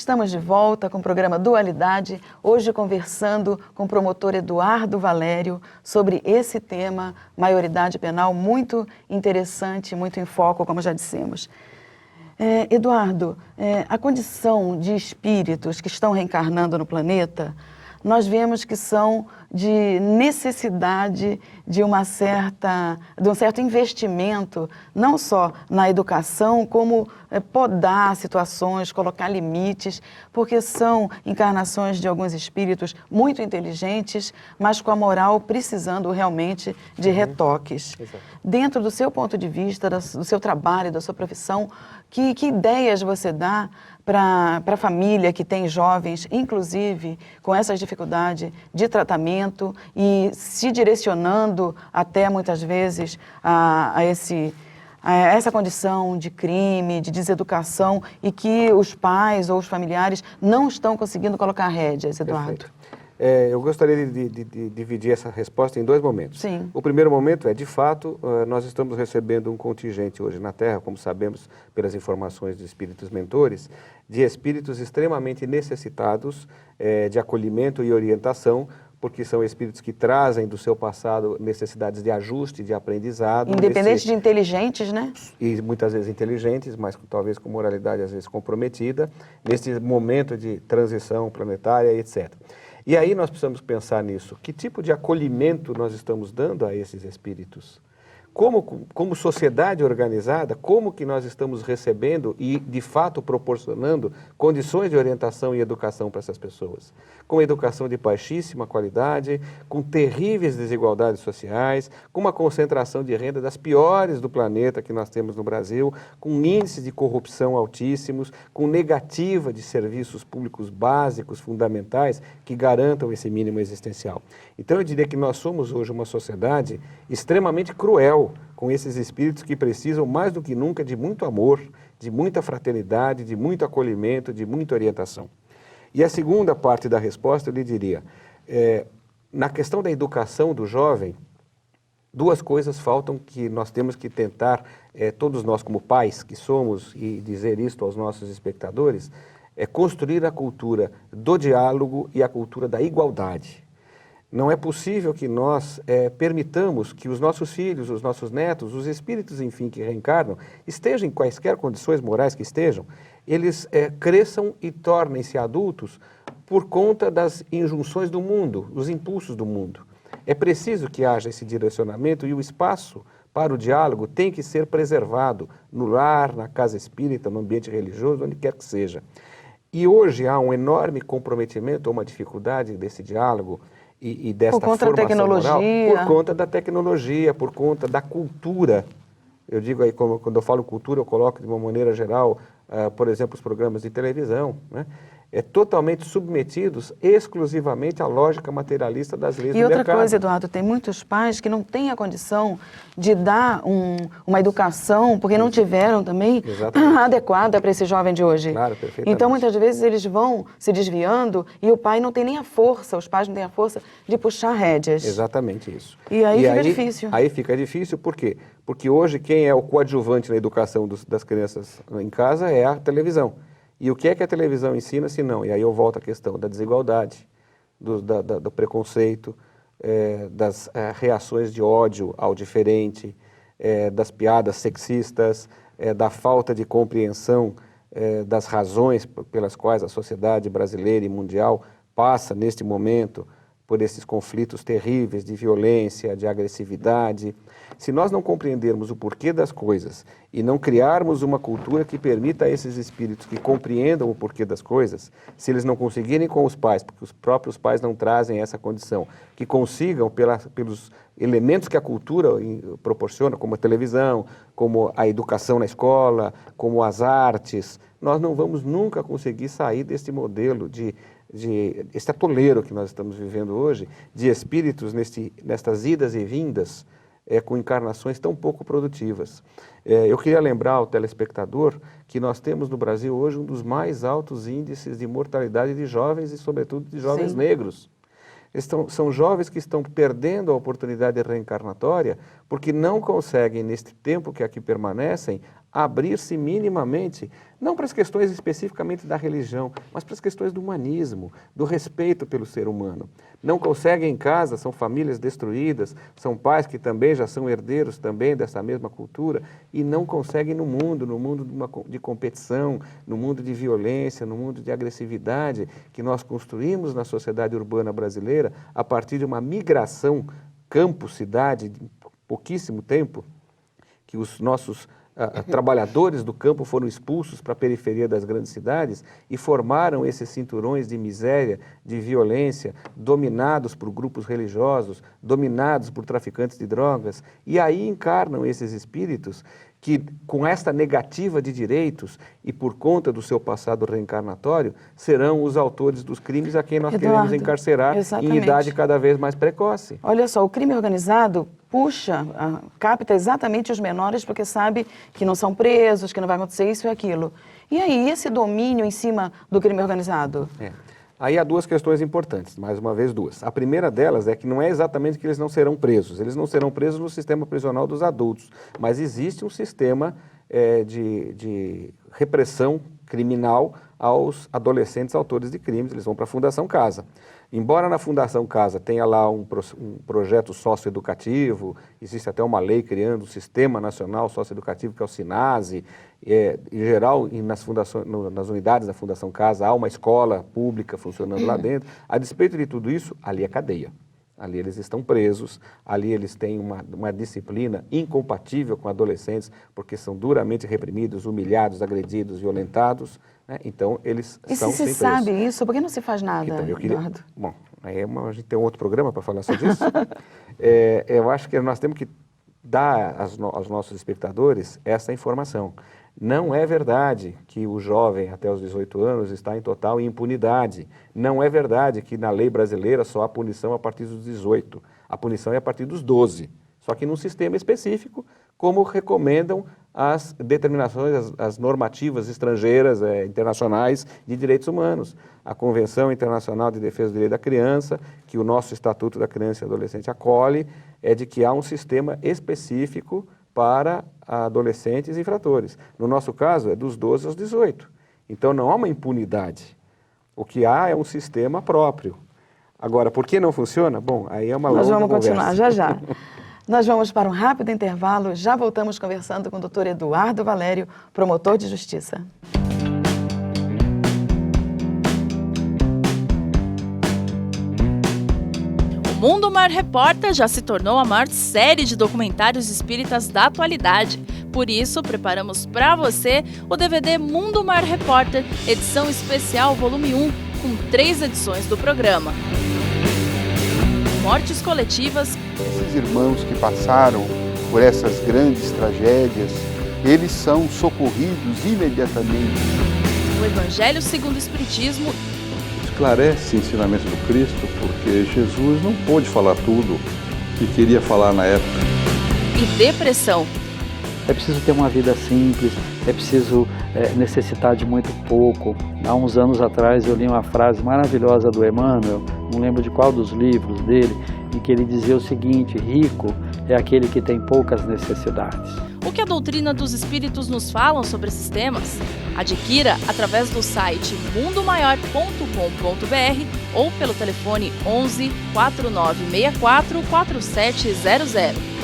Estamos de volta com o programa Dualidade, hoje conversando com o promotor Eduardo Valério sobre esse tema, maioridade penal, muito interessante, muito em foco, como já dissemos. Eduardo, a condição de espíritos que estão reencarnando no planeta, nós vemos que são de necessidade de um certo investimento, não só na educação, como podar situações, colocar limites, porque são encarnações de alguns espíritos muito inteligentes, mas com a moral precisando realmente de retoques. Exato. Dentro do seu ponto de vista, do seu trabalho, da sua profissão, que ideias você dá para a família que tem jovens, inclusive com essas dificuldades de tratamento e se direcionando até muitas vezes a essa condição de crime, de deseducação e que os pais ou os familiares não estão conseguindo colocar rédeas, Eduardo? Perfeito. Eu gostaria de dividir essa resposta em dois momentos. Sim. O primeiro momento de fato, nós estamos recebendo um contingente hoje na Terra, como sabemos pelas informações de espíritos mentores, de espíritos extremamente necessitados de acolhimento e orientação, porque são espíritos que trazem do seu passado necessidades de ajuste, de aprendizado. Independente de inteligentes, né? E muitas vezes inteligentes, mas talvez com moralidade às vezes comprometida, nesse momento de transição planetária, etc. E aí nós precisamos pensar nisso. Que tipo de acolhimento nós estamos dando a esses espíritos? Como sociedade organizada, como que nós estamos recebendo e, de fato, proporcionando condições de orientação e educação para essas pessoas? Com educação de baixíssima qualidade, com terríveis desigualdades sociais, com uma concentração de renda das piores do planeta que nós temos no Brasil, com índices de corrupção altíssimos, com negativa de serviços públicos básicos, fundamentais, que garantam esse mínimo existencial. Então, eu diria que nós somos hoje uma sociedade extremamente cruel com esses espíritos que precisam, mais do que nunca, de muito amor, de muita fraternidade, de muito acolhimento, de muita orientação. E a segunda parte da resposta, eu lhe diria, na questão da educação do jovem, duas coisas faltam que nós temos que tentar, todos nós como pais que somos, e dizer isto aos nossos espectadores, construir a cultura do diálogo e a cultura da igualdade. Não é possível que nós permitamos que os nossos filhos, os nossos netos, os espíritos, enfim, que reencarnam, estejam em quaisquer condições morais que estejam, eles cresçam e tornem-se adultos por conta das injunções do mundo, os impulsos do mundo. É preciso que haja esse direcionamento e o espaço para o diálogo tem que ser preservado no lar, na casa espírita, no ambiente religioso, onde quer que seja. E hoje há um enorme comprometimento, uma dificuldade desse diálogo, e desta formação moral, por conta da tecnologia, por conta da cultura. Eu digo aí, quando eu falo cultura, eu coloco de uma maneira geral, por exemplo, os programas de televisão, né? Totalmente submetidos exclusivamente à lógica materialista das leis do mercado. E outra coisa, Eduardo, tem muitos pais que não têm a condição de dar uma educação, porque não tiveram também adequada para esse jovem de hoje. Claro, perfeitamente. Então, muitas vezes, eles vão se desviando e o pai não tem nem a força, os pais não têm a força de puxar rédeas. Exatamente isso. E aí fica difícil. Aí fica difícil, por quê? Porque hoje quem é o coadjuvante na educação das crianças em casa é a televisão. E o que é que a televisão ensina se não? E aí eu volto à questão da desigualdade, do preconceito, das reações de ódio ao diferente, das piadas sexistas, da falta de compreensão das razões pelas quais a sociedade brasileira e mundial passa neste momento por esses conflitos terríveis de violência, de agressividade. Se nós não compreendermos o porquê das coisas e não criarmos uma cultura que permita a esses espíritos que compreendam o porquê das coisas, se eles não conseguirem com os pais, porque os próprios pais não trazem essa condição, que consigam pelos elementos que a cultura proporciona, como a televisão, como a educação na escola, como as artes, nós não vamos nunca conseguir sair deste modelo este atoleiro que nós estamos vivendo hoje, de espíritos nestas idas e vindas, com encarnações tão pouco produtivas. Eu queria lembrar ao telespectador que nós temos no Brasil hoje um dos mais altos índices de mortalidade de jovens e, sobretudo, de jovens negros. São jovens que estão perdendo a oportunidade reencarnatória porque não conseguem, neste tempo que aqui permanecem, abrir-se minimamente, não para as questões especificamente da religião, mas para as questões do humanismo, do respeito pelo ser humano. Não conseguem em casa, são famílias destruídas, são pais que também já são herdeiros também dessa mesma cultura e não conseguem no mundo de competição, no mundo de violência, no mundo de agressividade que nós construímos na sociedade urbana brasileira a partir de uma migração campo-cidade de pouquíssimo tempo, que os nossos trabalhadores do campo foram expulsos para a periferia das grandes cidades e formaram esses cinturões de miséria, de violência, dominados por grupos religiosos, dominados por traficantes de drogas, e aí encarnam esses espíritos que, com esta negativa de direitos e por conta do seu passado reencarnatório, serão os autores dos crimes a quem nós queremos encarcerar em idade cada vez mais precoce. Olha só, o crime organizado capta exatamente os menores porque sabe que não são presos, que não vai acontecer isso e aquilo. E aí, esse domínio em cima do crime organizado? Aí há duas questões importantes, mais uma vez duas. A primeira delas é que não é exatamente que eles não serão presos. Eles não serão presos no sistema prisional dos adultos, mas existe um sistema de repressão criminal aos adolescentes autores de crimes. Eles vão para a Fundação Casa. Embora na Fundação Casa tenha lá um projeto socioeducativo, existe até uma lei criando um Sistema Nacional Socioeducativo, que é o SINASE, em geral, nas unidades da Fundação Casa, há uma escola pública funcionando lá dentro. A despeito de tudo isso, ali é cadeia. Ali eles estão presos, ali eles têm uma disciplina incompatível com adolescentes, porque são duramente reprimidos, humilhados, agredidos, violentados, né? Então eles são sem preso. E se se sabe isso, por que não se faz nada, Eduardo? Bom, aí a gente tem um outro programa para falar sobre isso. Eu acho que nós temos que dar aos nossos espectadores essa informação. Não é verdade que o jovem até os 18 anos está em total impunidade. Não é verdade que na lei brasileira só há punição a partir dos 18. A punição é a partir dos 12. Só que num sistema específico, como recomendam as determinações, as normativas estrangeiras, internacionais de direitos humanos. A Convenção Internacional de Defesa do Direito da Criança, que o nosso Estatuto da Criança e Adolescente acolhe, é de que há um sistema específico para adolescentes infratores. No nosso caso, é dos 12 aos 18. Então, não há uma impunidade. O que há é um sistema próprio. Agora, por que não funciona? Bom, aí é uma longa conversa. Nós vamos continuar já já. Nós vamos para um rápido intervalo. Já voltamos conversando com o Dr. Eduardo Valério, promotor de justiça. O Mundo Maior Repórter já se tornou a maior série de documentários espíritas da atualidade. Por isso, preparamos para você o DVD Mundo Maior Repórter, edição especial volume 1, com 3 edições do programa. Mortes coletivas. Esses irmãos que passaram por essas grandes tragédias, eles são socorridos imediatamente. O Evangelho segundo o Espiritismo. Esclarece o ensinamento do Cristo, porque Jesus não pôde falar tudo que queria falar na época. E depressão. É preciso ter uma vida simples, é preciso necessitar de muito pouco. Há uns anos atrás eu li uma frase maravilhosa do Emmanuel, não lembro de qual dos livros dele, em que ele dizia o seguinte: rico é aquele que tem poucas necessidades. O que a doutrina dos espíritos nos falam sobre esses temas? Adquira através do site mundomaior.com.br ou pelo telefone 11 4964 4700.